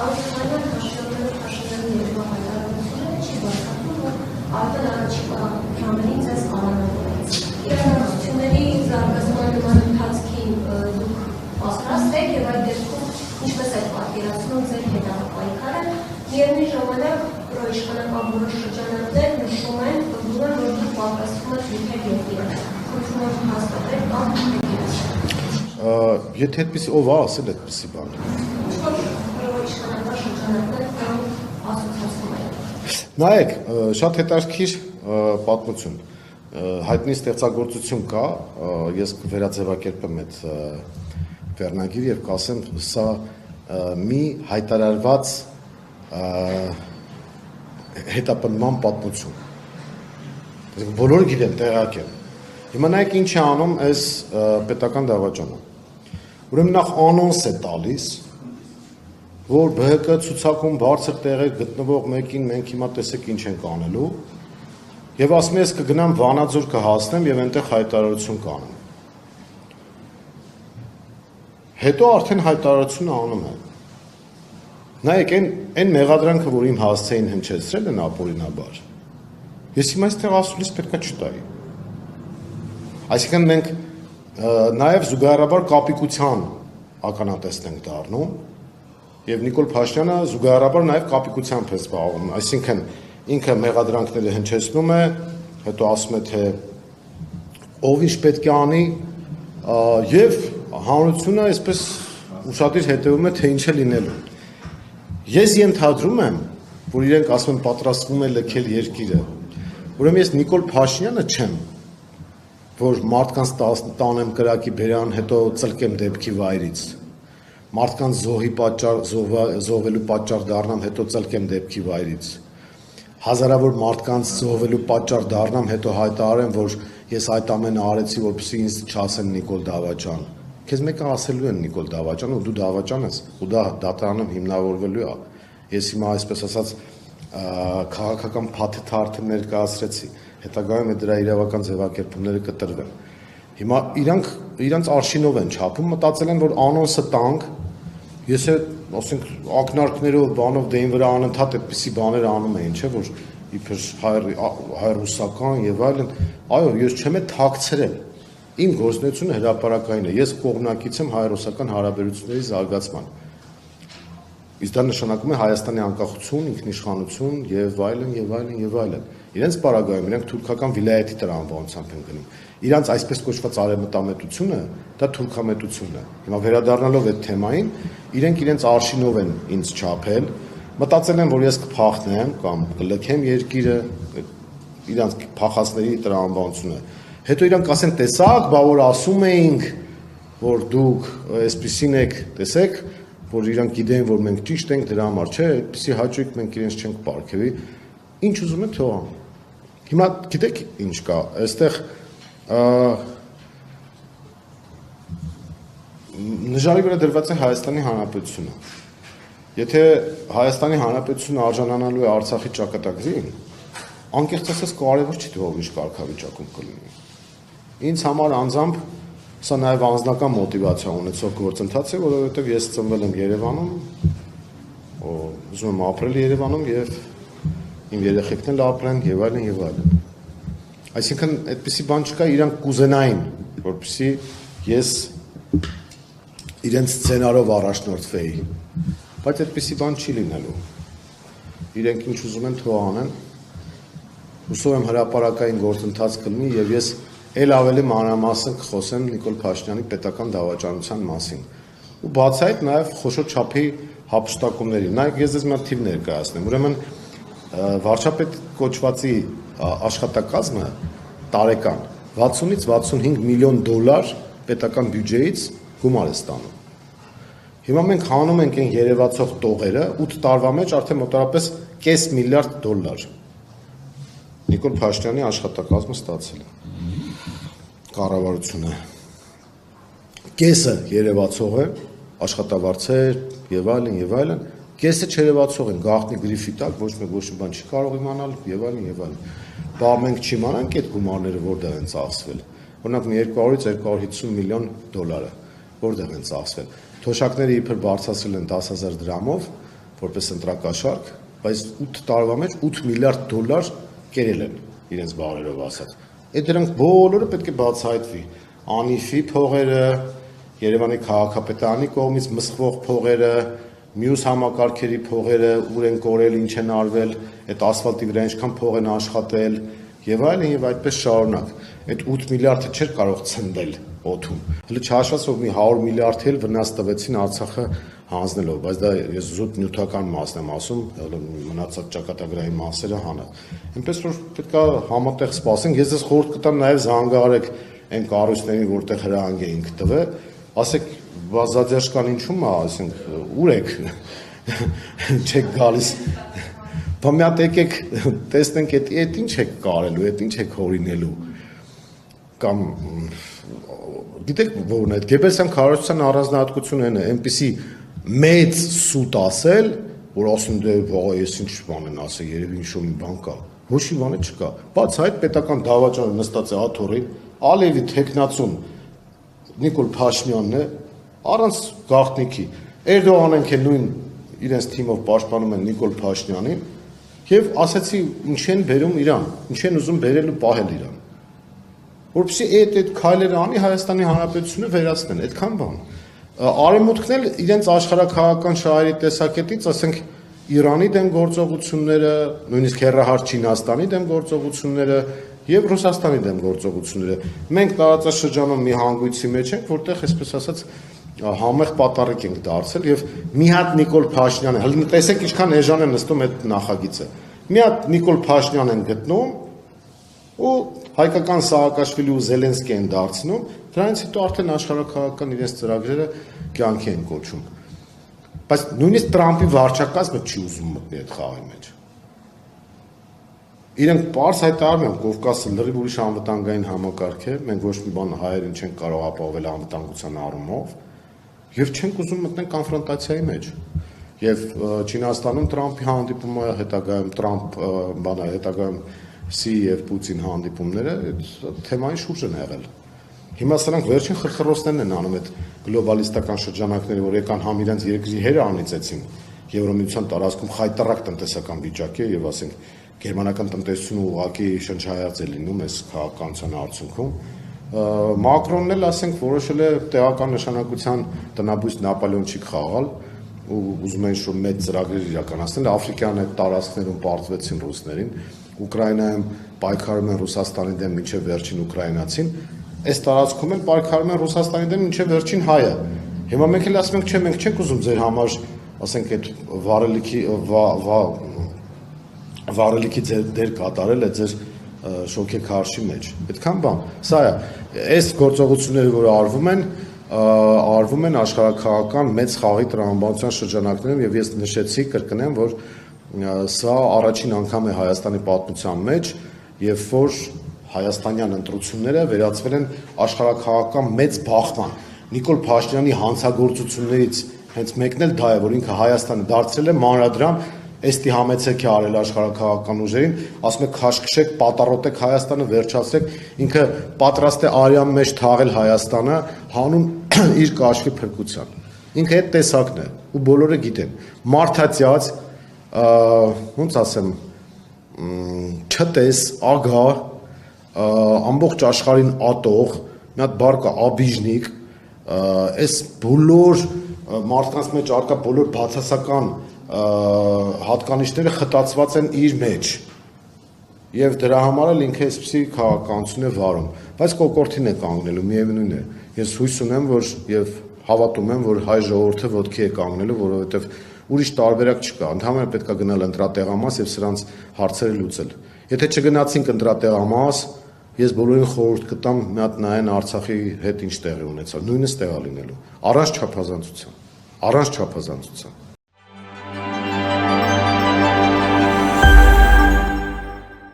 Արժանանան հաշվետվելու երկու հայտարարությունները չի բացատրում, որ արդեն առաջիկա ժամերին ձեզ անանավորեց։ Իրականությունների զարգացման նման ընթացքի դուք պատրաստ եք եւ այդ դեպքում ինչպես եք պատկերացնում ձեր հետապայքարը, միևնույն ժամանակ պրոիշխանական որոշ շրջանակներ նշում են, որ դուք պատրաստվում եք լքել երկիրը։ Խնդրում եմ հաստատել կամ Եթե այդպես ով է ասել այդպեսի բան։ Նայեք, շատ հետաքրքիր պատմություն։ Հայտնի ստեղծագործություն կա, ես կվերաձևակերպեմ այդ վերնագիրը եւ կասեմ, սա մի հայտարարված հետապնդման պատմություն։ Բոլորը գիտեն, տեղյակ են։ Հիմա նայեք ինչ է անում այս պետական դավաճանը։ Ուրեմն նախ անոնս է տալիս, որ ԲՀԿ ցուցակում բարձր տեղեր գտնվող մեկին մենք հիմա տեսեք ինչ ենք անելու, եւ ասում ես կգնամ Վանաձոր կհասնեմ եւ այնտեղ հայտարարություն կանեմ։ Հետո արդեն հայտարարությունը անում է։ Նայեք, այն մեղադրանքը, որ իմ հասցեին հնչեցրել են ապօրինաբար, ես հիմա այստեղ ասուլիս պետքա չտայի։ Այսինքն մենք նաև զուգահեռաբար կապիկության ականատեսն ենք դառնում եւ Նիկոլ Փաշինյանը զուգահեռաբար նաև կապիկությամբ է զբաղվում, այսինքն ինքը մեղադրանքները հնչեցնում է, հետո ասում է թե ով ինչ պետք է անի եւ հանրությունը այսպես ուշադիր հետևում է թե ինչ է լինելու։ Ես ենթադրում եմ, որ իրենք ասում են պատրաստվում են լքել երկիրը։ Ուրեմն ես Նիկոլ Փաշինյանը չեմ, որ մարդկանց տանեմ կրակի բերան, հետո ծլկեմ դեպքի վայրից, մարդկանց զոհվելու պատճառ դառնամ, հետո ծլկեմ դեպքի վայրից, հազարավոր մարդկանց զոհվելու պատճառ դառնամ, հետո հայտարարեմ, որ ես այդ ամենը արեցի, որպեսզի ինձ չասեն Նիկոլ Դավաճան։ Քեզ մեկը ասելու են Նիկոլ Դավաճան, ու դու Դավաճան ես, ու դա դատարանում հիմնավորվելու է։ Ես հիմա այսպես ասած քաղաքական փաթեթը ներկայացրեցի, հետագայում դրա իրավական ձևակերպումները կտրվեն։ Հիմա իրանց արշինով են չափում, մտածել են, որ անոնսը տանք, ես ասենք ակնարկներով, բանով դեին վրա անընդհատ այդպիսի բաներ անում էին, չէ, որ իբր հայ-ռուսական եւ այլն, այո, ես չեմ թաքցրել։ Իմ գործունեությունը հրապարակային է, ես կողմնակից եմ հայ-ռուսական հարաբերությունների զարգացման։ Իսկ դա նշանակում է Հայաստանի անկախություն, ինքնիշխանություն եւ այլն եւ այլն եւ այլն։ Իրենց պարագայում իրենք թուրքական վիլայեթի տրամաբանությամբ են գնում։ Իրանց այսպես կոչված արևմտամետությունը դա թուրքամետությունն է։ Հիմա վերադառնալով այդ թեմային, իրենք իրենց արշինով են ինձ չափել, մտածել են, որ ես կփախնեմ կամ կլքեմ երկիրը, իրանց փախածների տրամաբանությունը։ Հետո իրանք ասեն, տեսակ, բա որ ասում էինք, որ դուք այսպեսին եք, տեսեք, որ իրանք գիտեն, որ մենք ճիշտ ենք դրա համար, չէ, այդպեսի հաճույք մենք իրենց չենք պարգևի, ինչ ուզում են թողան։ Հիմա գիտեք ինչ կա, այստեղ նժարի վրա դրված է Հայաստանի Հանրապետությունը։ Եթե Հայաստանի Հանրապետությունը արժանանալու է Արցախի ճակատագրին, անկեղծ ասած կարևոր չի թե ով ինչ կարգավիճակում կլինի։ Ինձ համար անձամբ սա նաև անձնական մոտիվացիա ունեցող գործընթաց է, որովհետև ես ծնվել եմ Երևանում, ուզում եմ ապրել Երևանում եւ իմ երեխեքն էլ ապրեն եւ այլն եւ այլն։ Այսինքն այդպիսի բան չկա, իրանք կուզենային, որպեսզի ես իրենց սցենարով առաջնորդվեի, բայց այդպիսի բան չի լինելու։ Իրենք ինչ ուզում են թող անեն։ Հուսով եմ հրապարակային գործընթաց կլինի եւ ես էլ ավելի մանրամասն կխոսեմ Նիկոլ Փաշինյանի պետական դավաճանության մասին։ Ու բացի այդ նաև խոշոր չափի հափշտակումների։ Նայեք, ես ձեզ մի թիվ ներկայացնեմ։ Ուրեմն վարչապետ կոչվածի աշխատակազմը տարեկան 60-ից 65 միլիոն դոլար պետական բյուջեից գումար է ստանում։ Հիմա մենք հանում ենք այն երևացող տողերը 8 տարվա մեջ արդեն մոտավորապես կես միլիարդ դոլար Նիկոլ Փաշինյանի աշխատակազմը ստացել է։ Կառավարությունը կեսը երևացող է, աշխատավարձեր եւ այլն, կեսը չերևացող են, գաղտնի գրիֆի տակ, ոչ մեկ ոչ մի բան չի կարող իմանալ եւ այլն։ Բա մենք չիմանանք այդ գումարները որտեղ են ծախսվել։ Օրինակ 200-ից 250 միլիոն դոլարը որտեղ են ծախսվել։ Թոշակները իբր բարձրացրել են 10,000 դրամով, որպես ընտրակաշարք, բայց 8 տարվա մեջ 8 միլիարդ դոլար կերել են իրենց բառերով ասած։ Այդ դրանք բոլորը պետք է բացահայտվի։ Անիֆի փողերը, Երևանի քաղաքապետարանի կողմից մսխվող փողերը, մյուս համակարգերի փողերը, ուր են կորել, ինչ են արվել, այդ ասֆալտի վրա ինչքան փող են աշխատել եւ այլն եւ այդպես շարունակ։ Այդ 8 միլիարդը չէր կարող ցնդել օդում։ Հələ չհաշված որ մի 100 միլիարդ էլ վնաս տվեցին Արցախը հանձնելով, բայց դա ես զուտ նյութական մասն եմ ասում, մնացած ճակատագրային մասերը հանա։ Այնպես որ պետքա համատեղ սպասենք, ես ձեզ խորհուրդ կտամ նաեւ զանգահարեք այն կառույցներին, որտեղ հրահանգ էինք տվել, ասեք Zadержkan ինչու՞մ է, ասենք, ուր եք չեք գալիս։ Բա մի հատ եկեք տեսնենք այդ ինչ եք կարելու, այդ ինչ եք հորինելու։ Կամ գիտեք որն է, Գեբելսյան քարոզության առանձնահատկությունն է, այնպեսի մեծ սուտ ասել, որ ասում դե վաղ ես ինչ բան են ասել, երևի ինչ-որ մի բան կա։ Ոչ մի բան չկա։ Բաց այդ պետական դավաճանը նստած է աթոռին, Ալիևի թեկնածուն Նիկոլ Փաշինյանն է, առանց գաղտնիքի։ Էրդողանն է նույն իրենց թիմով պաշտպանում են Նիկոլ Փաշինյանին եւ ասացի ինչ են բերում իրան, ինչ են ուզում բերել ու պահել իրան։ Որպեսզի այդ քայլերը անի Հայաստանի Հանրապետությունը վերացնեն, այդքան բան։ Արևմուտքն էլ իրենց աշխարհաքաղաքական շահերի տեսակետից, ասենք Իրանի դեմ գործողությունները, նույնիսկ հեռահար Չինաստանի դեմ գործողությունները եւ Ռուսաստանի դեմ գործողությունները։ Մենք տարածաշրջանում մի հանգույցի մեջ ենք, որտեղ այսպես ասած համեղ պատարիկ ենք դարձել եւ մի հատ Նիկոլ Փաշինյանը, հələ տեսեք ինչքան էժան է նստում այդ նախագիծը։ Մի հատ Նիկոլ Փաշինյան են գտնում ու հայկական Սաակաշվիլի ու Զելենսկի են դարձնում, դրանից հետո արդեն աշխարհաքաղաքական իրենց ծրագրերը կյանքի են կոչում։ Բայց նույնիսկ Տրամպի վարչակազմը չի ուզում մտնի այդ խաղի մեջ։ Իրենք պարզ հայտարարում են Կովկասը լրիվ ուրիշ անվտանգային համակարգ է, մենք ոչ մի բան հայերին չենք կարող ապահովել անվտանգության առումով եւ չենք ուզում մտնել կոնֆրոնտացիայի մեջ։ Եվ Չինաստանում Տրամպի հանդիպումը հետագայում հետագայում Սի եւ Պուտին հանդիպումները այդ թեմայի շուրջ են եղել։ Հիմա սրանք վերջին խրխրոցներն են անում այդ գլոբալիստական շրջանակները, որ եկան համ իրենց երկրի հերը անիծեցին Եվրոմիության տարածքում խայտարակ տնտեսական վիճակ է եւ ասենք գերմանական տնտեսությունը ուղղակի շնչահայաց է լինում այս քաղաքականության արդյունքում։ Մակրոնն էլ ասենք որոշել է տեղական նշանակության տնաբույս Նապոլեոնչիկ խաղալ ու ուզում են ինչ-որ մեծ ծրագրեր իրականացնել, Աֆրիկյան այդ տարածքներում պարտվեցին ռուսներին, Ուկրաինայում պայքարում են Ռուսաստանի դեմ մինչև վերջին ուկրաինացին, այս տարածքում էլ պայքարում են Ռուսաստանի դեմ մինչև վերջին հայը։ Հիմա մենք էլ ասում ենք, չէ, մենք չենք ուզում ձեր համար, ասենք այդ վարելիքի դեր կատարել է ձեր շոկեքարշի մեջ։ Այդքան բան։ Սա է, այս գործողությունները, որ արվում են աշխարհաքաղաքական մեծ խաղի տրամաբանության շրջանակներում եւ ես նշեցի, կրկնեմ, որ սա առաջին անգամ է Հայաստանի պատմության մեջ, երբ որ հայաստանյան ընտրությունները վերածվել են աշխարհաքաղաքական մեծ բախման։ Նիկոլ Փաշինյանի հանցագործություններից հենց մեկն էլ դա է, որ ինքը Հայաստանը դարձրել է մանրադրամ, էստի համեցեք է արել աշխարհաքաղաքական ուժերին, ասում է քաշքշեք, պատառոտեք Հայաստանը, վերջացրեք, ինքը պատրաստ է արյան մեջ թաղել Հայաստանը, հանուն իր կաշվի փրկության։ Ինքը այդ տեսակն է, ու բոլորը գիտեն։ Մարդացյաց, ոնց ասեմ, չտես, ագա, ամբողջ աշխարհին ատող, մի հատ բառ կա աբիժնիկ, այս բոլոր մարդկանց մեջ արկա բոլոր բացասական հատկանիշները խտացված են իր մեջ եւ դրա համար էլ ինքը այսպեսի քաղաքականություն է վարում, բայց կոկորտին է կանգնելու, միևնույն է։ Ես հույս ունեմ, որ եւ հավատում եմ, որ հայ ժողովուրդը ոտքի է կանգնելու, որովհետեւ ուրիշ տարբերակ չկա։ Ընդհանրապես պետք է գնալ ընտրատեղամաս եւ սրանց հարցերը լուծել։ Եթե չգնացինք ընտրատեղամաս, ես բոլորին խորհուրդ կտամ մի հատ նայեն Արցախի հետ ինչ տեղի ունեցավ, նույնը տեղա լինելու, առանց չափազանցության։